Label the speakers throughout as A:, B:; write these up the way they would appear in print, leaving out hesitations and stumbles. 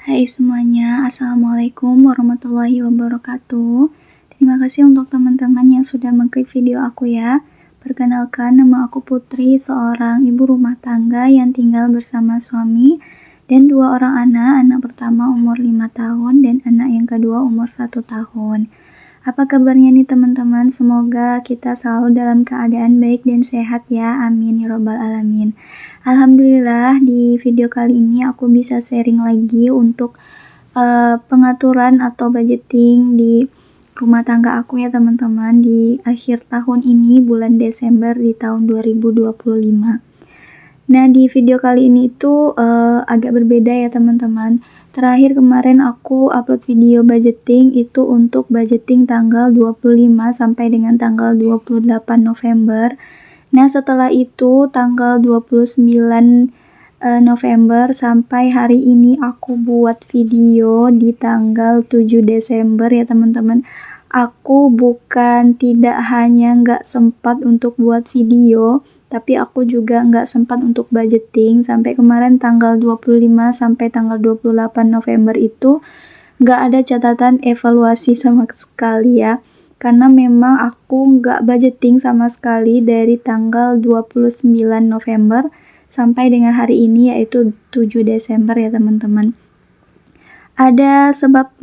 A: Hai semuanya, Assalamualaikum warahmatullahi wabarakatuh. Terima kasih untuk teman-teman yang sudah mengklik video aku ya. Perkenalkan, nama aku Putri, seorang ibu rumah tangga yang tinggal bersama suami dan 2 orang anak pertama umur 5 tahun dan anak yang kedua umur 1 tahun. Apa kabarnya nih teman-teman? Semoga kita selalu dalam keadaan baik dan sehat ya, amin ya robbal alamin. Alhamdulillah di video kali ini aku bisa sharing lagi untuk pengaturan atau budgeting di rumah tangga aku ya teman-teman, di akhir tahun ini bulan Desember di tahun 2025. Nah di video kali ini itu agak berbeda ya teman-teman. Terakhir kemarin aku upload video budgeting itu untuk budgeting tanggal 25 sampai dengan tanggal 28 November. Nah setelah itu tanggal 29 November sampai hari ini aku buat video di tanggal 7 Desember ya teman-teman. Aku bukan tidak hanya nggak sempat untuk buat video, tapi aku juga nggak sempat untuk budgeting. Sampai kemarin tanggal 25 sampai tanggal 28 November itu nggak ada catatan evaluasi sama sekali ya. Karena memang aku nggak budgeting sama sekali dari tanggal 29 November sampai dengan hari ini yaitu 7 Desember ya teman-teman. Ada sebab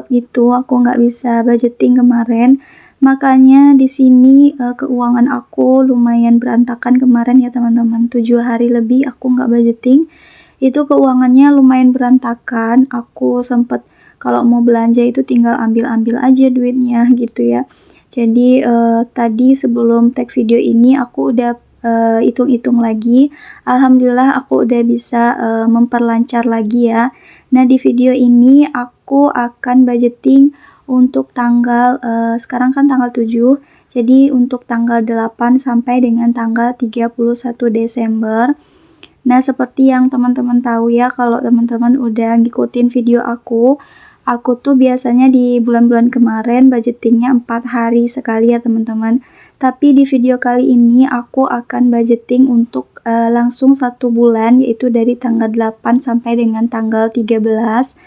A: gitu aku nggak bisa budgeting kemarin. Makanya di sini keuangan aku lumayan berantakan kemarin ya teman-teman. 7 hari lebih aku nggak budgeting. Itu keuangannya lumayan berantakan. Aku sempet kalau mau belanja itu tinggal ambil-ambil aja duitnya gitu ya. Jadi tadi sebelum tag video ini aku udah hitung-hitung lagi. Alhamdulillah aku udah bisa memperlancar lagi ya. Nah di video ini aku akan budgeting untuk tanggal sekarang kan tanggal 7, jadi untuk tanggal 8 sampai dengan tanggal 31 Desember. Nah seperti yang teman-teman tahu ya, kalau teman-teman udah ngikutin video aku tuh biasanya di bulan-bulan kemarin budgetingnya 4 hari sekali ya teman-teman. Tapi di video kali ini aku akan budgeting untuk langsung 1 bulan, yaitu dari tanggal 8 sampai dengan tanggal 13.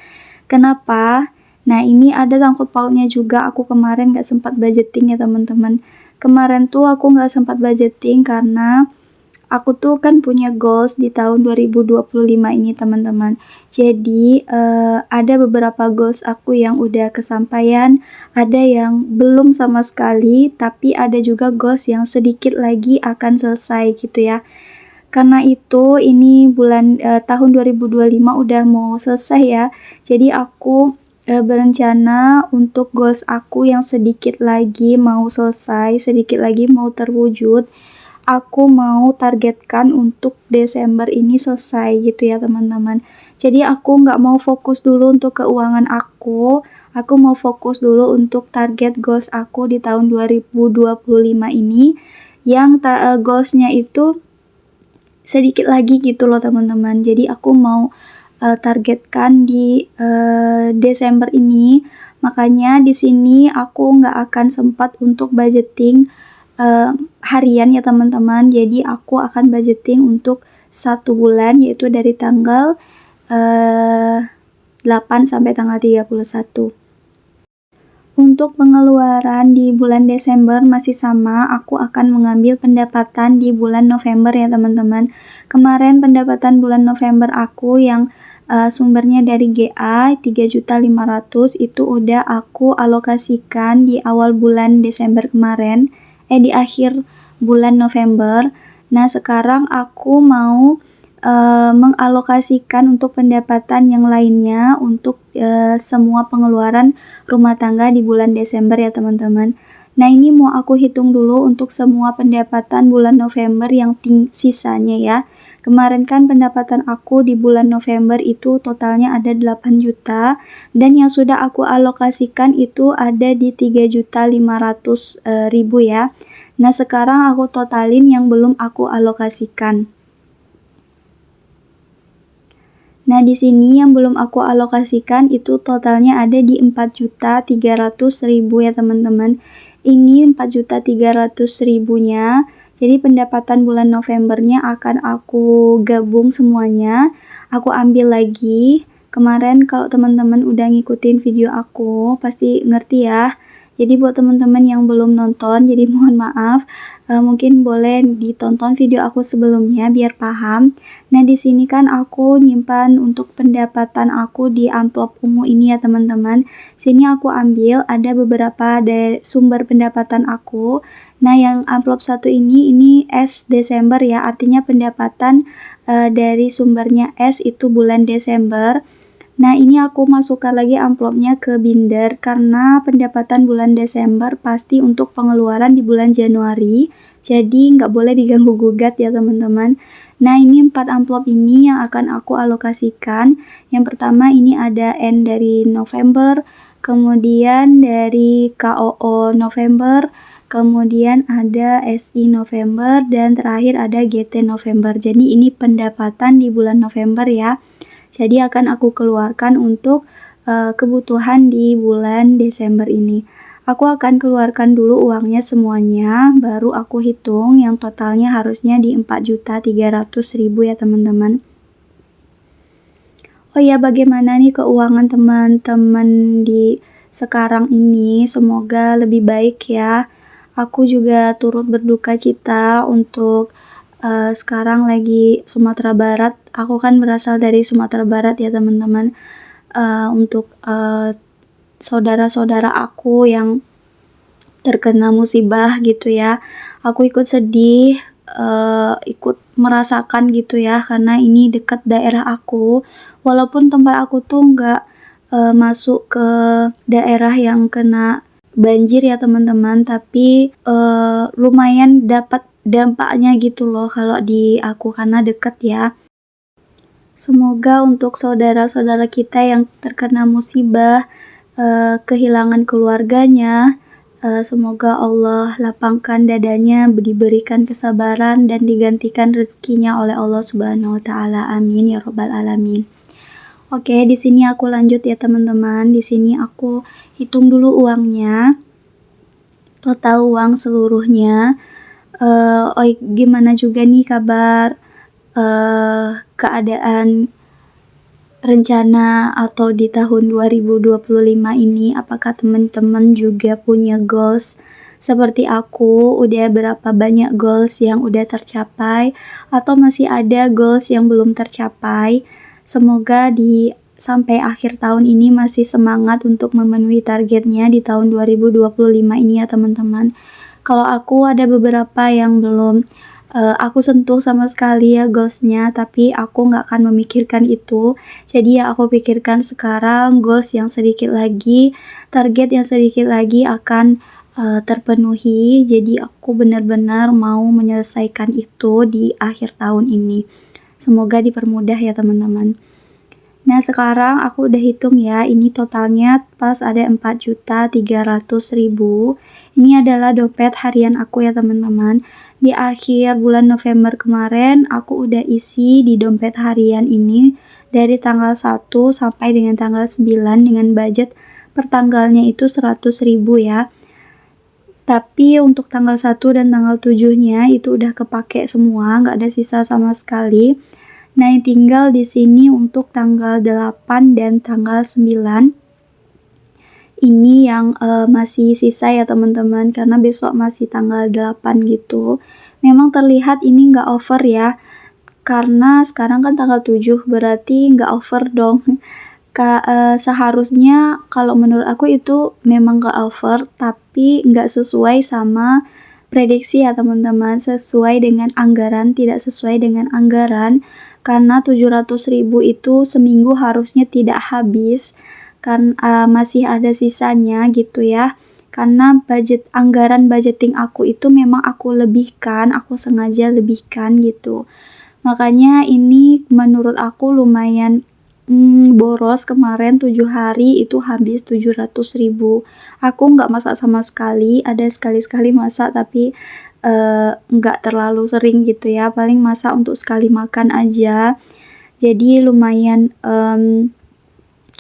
A: Kenapa? Nah ini ada sangkut pautnya juga, aku kemarin gak sempat budgeting ya teman-teman. Kemarin tuh aku gak sempat budgeting karena aku tuh kan punya goals di tahun 2025 ini teman-teman. Jadi ada beberapa goals aku yang udah kesampaian, ada yang belum sama sekali, tapi ada juga goals yang sedikit lagi akan selesai gitu ya. Karena itu ini bulan tahun 2025 udah mau selesai ya. Jadi aku berencana untuk goals aku yang sedikit lagi mau selesai, sedikit lagi mau terwujud. Aku mau targetkan untuk Desember ini selesai gitu ya teman-teman. Jadi aku nggak mau fokus dulu untuk keuangan aku mau fokus dulu untuk target goals aku di tahun 2025 ini, yang goalsnya itu sedikit lagi gitu loh teman-teman. Jadi aku mau targetkan di Desember ini. Makanya di sini aku nggak akan sempat untuk budgeting harian ya teman-teman. Jadi aku akan budgeting untuk 1 bulan, yaitu dari tanggal 8 sampai tanggal 31. Untuk pengeluaran di bulan Desember masih sama, aku akan mengambil pendapatan di bulan November ya teman-teman. Kemarin pendapatan bulan November aku yang sumbernya dari GA 3.500.000 itu udah aku alokasikan di awal bulan Desember kemarin, di akhir bulan November. Nah sekarang aku mau mengalokasikan untuk pendapatan yang lainnya untuk semua pengeluaran rumah tangga di bulan Desember ya teman-teman. Nah ini mau aku hitung dulu untuk semua pendapatan bulan November yang sisanya ya. Kemarin kan pendapatan aku di bulan November itu totalnya ada 8 juta dan yang sudah aku alokasikan itu ada di 3.500.000 ya. Nah sekarang aku totalin yang belum aku alokasikan. Nah di sini yang belum aku alokasikan itu totalnya ada di 4.300.000 ya teman-teman. Ini 4.300.000-nya. Jadi pendapatan bulan Novembernya akan aku gabung semuanya. Aku ambil lagi Kemarin kalau teman-teman udah ngikutin video aku pasti ngerti ya. Jadi buat teman-teman yang belum nonton, jadi mohon maaf, mungkin boleh ditonton video aku sebelumnya biar paham. Nah, di sini kan aku nyimpan untuk pendapatan aku di amplop ungu ini ya teman-teman. Sini aku ambil ada beberapa dari sumber pendapatan aku. Nah, yang amplop satu ini S Desember ya, artinya pendapatan dari sumbernya S itu bulan Desember. Nah, ini aku masukkan lagi amplopnya ke binder karena pendapatan bulan Desember pasti untuk pengeluaran di bulan Januari, jadi nggak boleh diganggu-gugat ya teman-teman. Nah, ini 4 amplop ini yang akan aku alokasikan. Yang pertama ini ada N dari November, kemudian dari KOO November, kemudian ada SI November, dan terakhir ada GT November. Jadi ini pendapatan di bulan November ya. Jadi akan aku keluarkan untuk kebutuhan di bulan Desember ini. Aku akan keluarkan dulu uangnya semuanya, baru aku hitung yang totalnya harusnya di 4.300.000 ya teman-teman. Oh ya, bagaimana nih keuangan teman-teman di sekarang ini? Semoga lebih baik ya. Aku juga turut berduka cita untuk sekarang lagi Sumatera Barat. Aku kan berasal dari Sumatera Barat ya teman-teman. Untuk saudara-saudara aku yang terkena musibah gitu ya, aku ikut sedih, ikut merasakan gitu ya, karena ini dekat daerah aku. Walaupun tempat aku tuh nggak masuk ke daerah yang kena banjir ya teman-teman, tapi lumayan dapat dampaknya gitu loh kalau di aku karena deket ya. Semoga untuk saudara-saudara kita yang terkena musibah, kehilangan keluarganya, semoga Allah lapangkan dadanya, diberikan kesabaran dan digantikan rezekinya oleh Allah Subhanahu wa taala. Amin ya robbal alamin. Oke, di sini aku lanjut ya teman-teman. Di sini aku hitung dulu uangnya. Total uang seluruhnya. Gimana juga nih kabar keadaan rencana atau di tahun 2025 ini, apakah teman-teman juga punya goals seperti aku? Udah berapa banyak goals yang udah tercapai atau masih ada goals yang belum tercapai? Semoga sampai akhir tahun ini masih semangat untuk memenuhi targetnya di tahun 2025 ini ya teman-teman. Kalau aku ada beberapa yang belum aku sentuh sama sekali ya goalsnya, tapi aku nggak akan memikirkan itu. Jadi yang aku pikirkan sekarang goals yang sedikit lagi, target yang sedikit lagi akan terpenuhi. Jadi aku benar-benar mau menyelesaikan itu di akhir tahun ini. Semoga dipermudah ya teman-teman. Nah, sekarang aku udah hitung ya, ini totalnya pas ada 4.300.000. Ini adalah dompet harian aku ya teman-teman. Di akhir bulan November kemarin, aku udah isi di dompet harian ini dari tanggal 1 sampai dengan tanggal 9 dengan budget per tanggalnya itu 100.000 ya. Tapi untuk tanggal 1 dan tanggal 7-nya itu udah kepake semua, nggak ada sisa sama sekali. Nah, yang tinggal di sini untuk tanggal 8 dan tanggal 9. Ini yang masih sisa ya teman-teman, karena besok masih tanggal 8 gitu. Memang terlihat ini nggak over ya, karena sekarang kan tanggal 7, berarti nggak over dong. Seharusnya kalau menurut aku itu memang nggak over, tapi nggak sesuai sama prediksi ya teman-teman, sesuai dengan anggaran, tidak sesuai dengan anggaran. Karena 700.000 itu seminggu harusnya tidak habis, kan masih ada sisanya gitu ya. Karena anggaran budgeting aku itu memang aku lebihkan, aku sengaja lebihkan gitu. Makanya ini menurut aku lumayan boros. Kemarin 7 hari itu habis 700.000. Aku nggak masak sama sekali, ada sekali-sekali masak tapi nggak terlalu sering gitu ya, paling masak untuk sekali makan aja. Jadi lumayan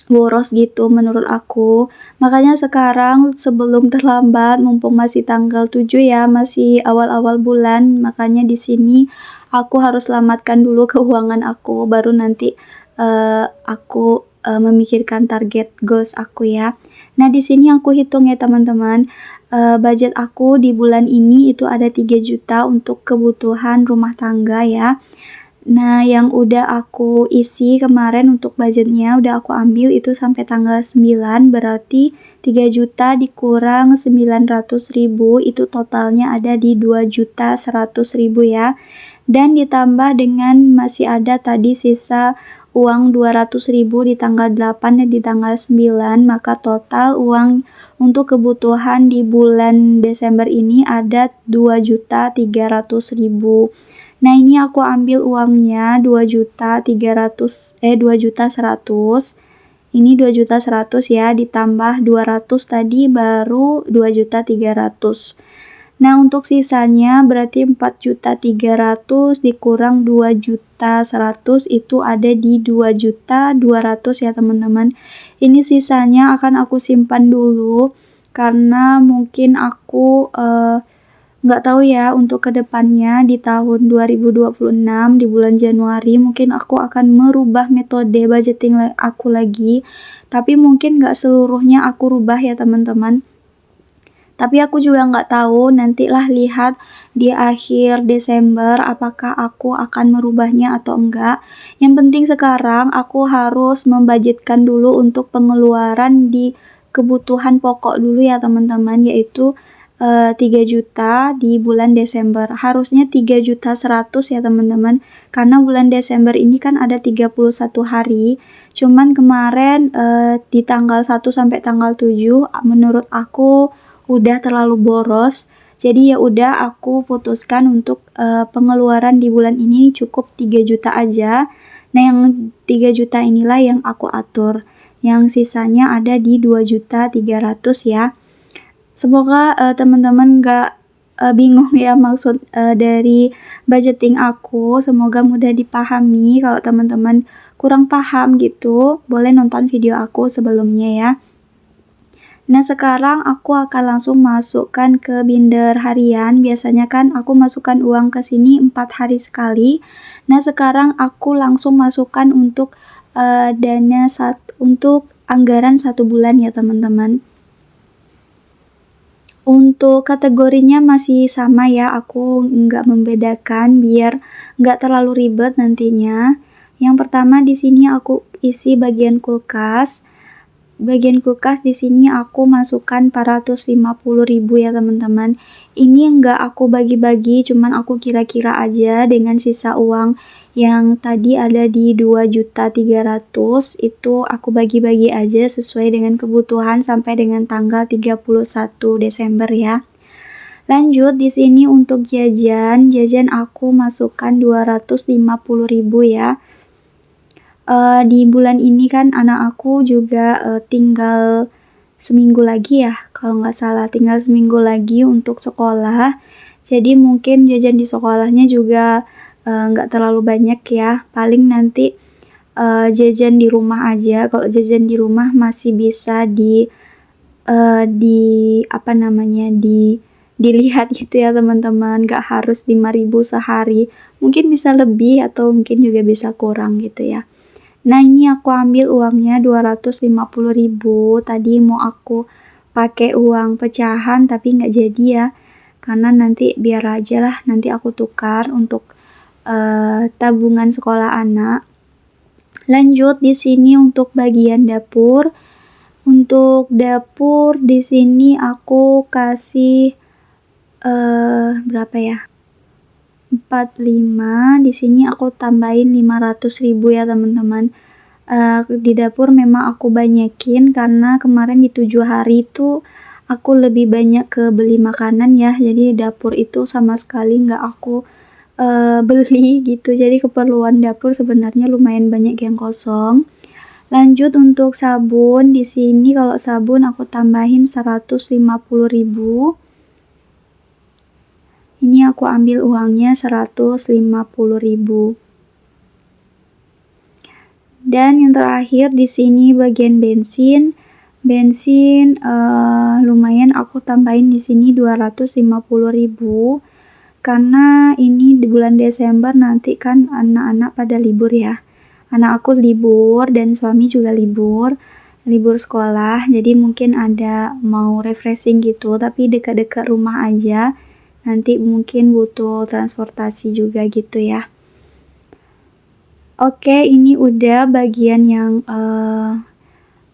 A: boros gitu menurut aku. Makanya sekarang sebelum terlambat, mumpung masih tanggal 7 ya, masih awal-awal bulan, makanya di sini aku harus selamatkan dulu keuangan aku, baru nanti aku memikirkan target goals aku ya. Nah, di sini aku hitung ya teman-teman. Budget aku di bulan ini itu ada 3 juta untuk kebutuhan rumah tangga ya. Nah, yang udah aku isi kemarin untuk budgetnya udah aku ambil itu sampai tanggal 9, berarti 3 juta dikurang 900.000 itu totalnya ada di 2.100.000 ya. Dan ditambah dengan masih ada tadi sisa uang 200.000 di tanggal 8 dan di tanggal 9, maka total uang untuk kebutuhan di bulan Desember ini ada 2.300.000. Nah, ini aku ambil uangnya 2.100.000. Ini 2.100.000 ya, ditambah 200 tadi baru 2.300.000. Nah, untuk sisanya berarti 4.300.000 dikurang 2.100.000 itu ada di 2.200.000 ya teman-teman. Ini sisanya akan aku simpan dulu karena mungkin aku nggak tahu ya untuk kedepannya di tahun 2026 di bulan Januari mungkin aku akan merubah metode budgeting aku lagi, tapi mungkin nggak seluruhnya aku rubah ya teman-teman. Tapi aku juga nggak tahu, nantilah lihat di akhir Desember apakah aku akan merubahnya atau enggak. Yang penting sekarang aku harus membudgetkan dulu untuk pengeluaran di kebutuhan pokok dulu ya teman-teman, yaitu 3 juta di bulan Desember. Harusnya 3.100.000 ya teman-teman, karena bulan Desember ini kan ada 31 hari. Cuman kemarin di tanggal 1 sampai tanggal 7 menurut aku udah terlalu boros. Jadi ya udah aku putuskan untuk pengeluaran di bulan ini cukup 3 juta aja. Nah, yang 3 juta inilah yang aku atur. Yang sisanya ada di 2.300.000 ya. Semoga teman-teman gak bingung ya maksud dari budgeting aku. Semoga mudah dipahami. Kalau teman-teman kurang paham gitu, boleh nonton video aku sebelumnya ya. Nah, sekarang aku akan langsung masukkan ke binder harian. Biasanya kan aku masukkan uang ke sini 4 hari sekali. Nah, sekarang aku langsung masukkan untuk untuk anggaran 1 bulan ya teman-teman. Untuk kategorinya masih sama ya, aku nggak membedakan biar nggak terlalu ribet nantinya. Yang pertama di sini aku isi bagian kulkas. Bagian kulkas di sini aku masukkan 450.000 ya teman-teman. Ini enggak aku bagi-bagi, cuman aku kira-kira aja dengan sisa uang yang tadi ada di 2.300.000 itu aku bagi-bagi aja sesuai dengan kebutuhan sampai dengan tanggal 31 Desember ya. Lanjut di sini untuk jajan aku masukkan 250.000 ya. Di bulan ini kan anak aku juga tinggal seminggu lagi ya, kalau nggak salah tinggal seminggu lagi untuk sekolah. Jadi mungkin jajan di sekolahnya juga nggak terlalu banyak ya, paling nanti jajan di rumah aja. Kalau jajan di rumah masih bisa dilihat gitu ya teman-teman, nggak harus 5.000 sehari, mungkin bisa lebih atau mungkin juga bisa kurang gitu ya. Nah, ini aku ambil uangnya 250.000. Tadi mau aku pakai uang pecahan tapi nggak jadi ya. Karena nanti biar aja lah, nanti aku tukar untuk tabungan sekolah anak. Lanjut di sini untuk bagian dapur. Untuk dapur di sini aku kasih berapa ya? 45, di sini aku tambahin 500.000 ya teman-teman. Di dapur memang aku banyakin karena kemarin di 7 hari itu aku lebih banyak ke beli makanan ya, jadi dapur itu sama sekali nggak aku beli gitu, jadi keperluan dapur sebenarnya lumayan banyak yang kosong. Lanjut untuk sabun, di sini kalau sabun aku tambahin 150.000. Ini aku ambil uangnya 150.000. Dan yang terakhir di sini bagian bensin. Bensin lumayan aku tambahin di sini 250.000. Karena ini di bulan Desember nanti kan anak-anak pada libur ya. anak aku libur dan suami juga libur sekolah, jadi mungkin ada mau refreshing gitu, tapi dekat-dekat rumah aja, nanti mungkin butuh transportasi juga gitu ya. Oke, ini udah bagian yang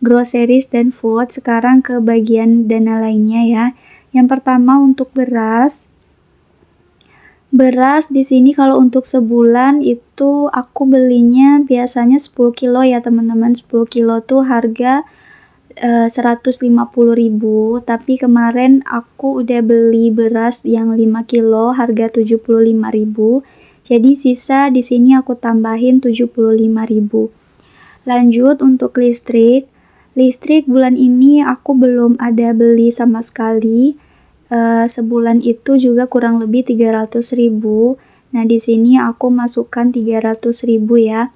A: groceries dan food. Sekarang ke bagian dana lainnya ya. Yang pertama untuk beras. Beras di sini kalau untuk sebulan itu aku belinya biasanya 10 kilo ya teman-teman. 10 kilo tuh harga 150.000, tapi kemarin aku udah beli beras yang 5 kilo harga 75.000. Jadi sisa di sini aku tambahin 75.000. Lanjut untuk listrik. Listrik bulan ini aku belum ada beli sama sekali. Sebulan itu juga kurang lebih 300.000. Nah, di sini aku masukkan 300.000 ya.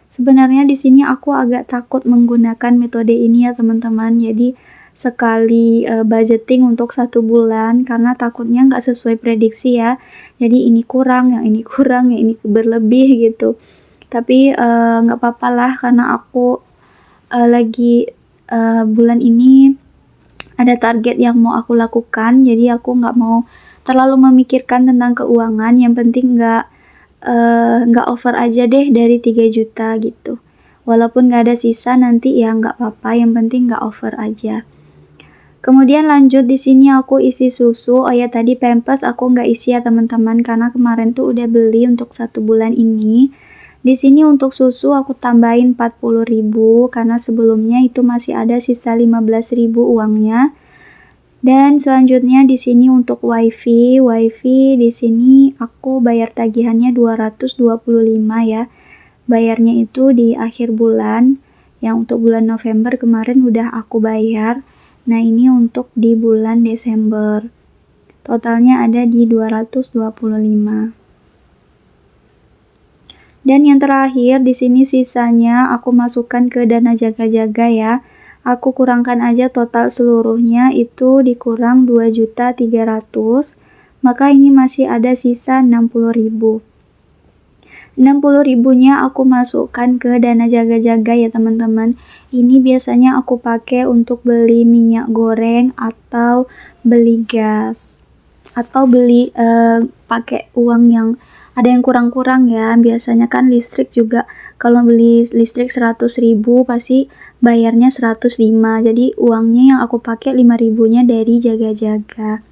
A: Sebenarnya di sini aku agak takut menggunakan metode ini ya teman-teman. Jadi sekali budgeting untuk 1 bulan karena takutnya nggak sesuai prediksi ya. Jadi ini kurang, yang ini kurang, yang ini berlebih gitu. Tapi nggak apa-apa lah karena aku lagi bulan ini ada target yang mau aku lakukan, jadi aku nggak mau terlalu memikirkan tentang keuangan, yang penting nggak over aja deh dari 3 juta gitu. Walaupun nggak ada sisa nanti ya nggak apa-apa, yang penting nggak over aja. Kemudian lanjut di sini aku isi susu. Oh ya, tadi Pampers aku nggak isi ya teman-teman karena kemarin tuh udah beli untuk 1 bulan ini. Di sini untuk susu aku tambahin 40.000 karena sebelumnya itu masih ada sisa 15.000 uangnya. Dan selanjutnya di sini untuk wifi di sini aku bayar tagihannya 225 ya. Bayarnya itu di akhir bulan. Yang untuk bulan November kemarin udah aku bayar. Nah, ini untuk di bulan Desember. Totalnya ada di 225. Dan yang terakhir di sini sisanya aku masukkan ke dana jaga-jaga ya. Aku kurangkan aja total seluruhnya itu dikurang 2.300.000. Maka ini masih ada sisa 60.000. 60.000-nya aku masukkan ke dana jaga-jaga ya teman-teman. Ini biasanya aku pakai untuk beli minyak goreng atau beli gas. Atau beli pakai uang yang ada yang kurang-kurang ya. Biasanya kan listrik juga kalau beli listrik 100.000 pasti bayarnya 105. Jadi uangnya yang aku pakai 5.000-nya dari jaga-jaga.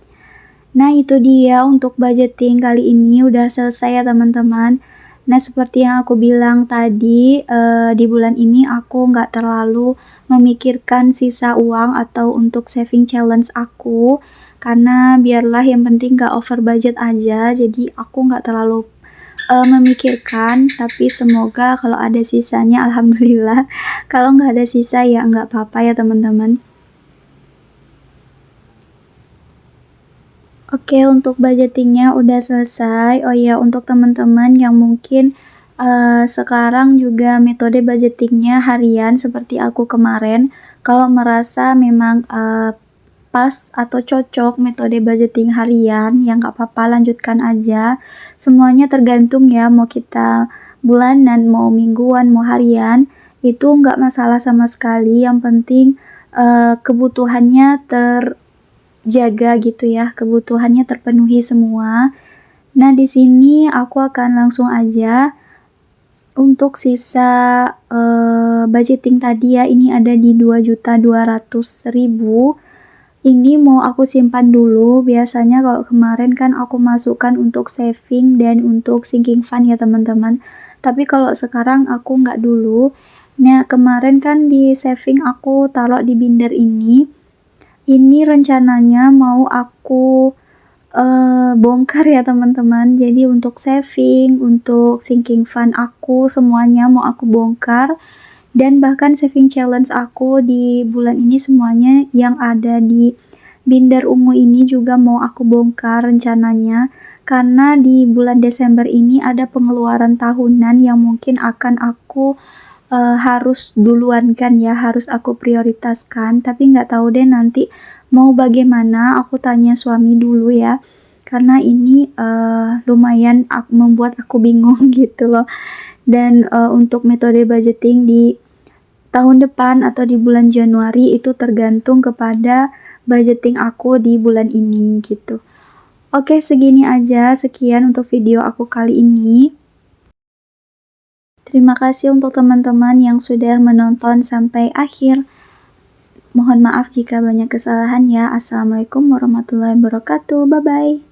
A: Nah, itu dia untuk budgeting kali ini udah selesai ya teman-teman. Nah, seperti yang aku bilang tadi, di bulan ini aku nggak terlalu memikirkan sisa uang atau untuk saving challenge aku. Karena biarlah yang penting nggak over budget aja, jadi aku nggak terlalu memikirkan, tapi semoga kalau ada sisanya alhamdulillah. Kalau nggak ada sisa ya nggak apa-apa ya teman-teman. Oke, untuk budgetingnya udah selesai. Oh ya, untuk teman-teman yang mungkin sekarang juga metode budgetingnya harian seperti aku kemarin, kalau merasa memang pas atau cocok metode budgeting harian, ya nggak apa-apa, lanjutkan aja. Semuanya tergantung ya, mau kita bulanan, mau mingguan, mau harian, itu nggak masalah sama sekali. Yang penting kebutuhannya terjaga gitu ya, kebutuhannya terpenuhi semua. Nah, di sini aku akan langsung aja untuk sisa budgeting tadi ya, ini ada di 2.200.000. Ini mau aku simpan dulu. Biasanya kalau kemarin kan aku masukkan untuk saving dan untuk sinking fund ya teman-teman. Tapi kalau sekarang aku nggak dulu. Nah, kemarin kan di saving aku taruh di binder ini. Ini rencananya mau aku bongkar ya teman-teman. Jadi untuk saving, untuk sinking fund aku semuanya mau aku bongkar. Dan bahkan saving challenge aku di bulan ini semuanya yang ada di binder ungu ini juga mau aku bongkar rencananya. Karena di bulan Desember ini ada pengeluaran tahunan yang mungkin akan aku harus duluan kan ya, harus aku prioritaskan. Tapi nggak tahu deh nanti mau bagaimana, aku tanya suami dulu ya. Karena ini lumayan membuat aku bingung gitu loh. Dan untuk metode budgeting di tahun depan atau di bulan Januari itu tergantung kepada budgeting aku di bulan ini gitu. Oke, segini aja. Sekian untuk video aku kali ini. Terima kasih untuk teman-teman yang sudah menonton sampai akhir. Mohon maaf jika banyak kesalahan ya. Assalamualaikum warahmatullahi wabarakatuh. Bye-bye.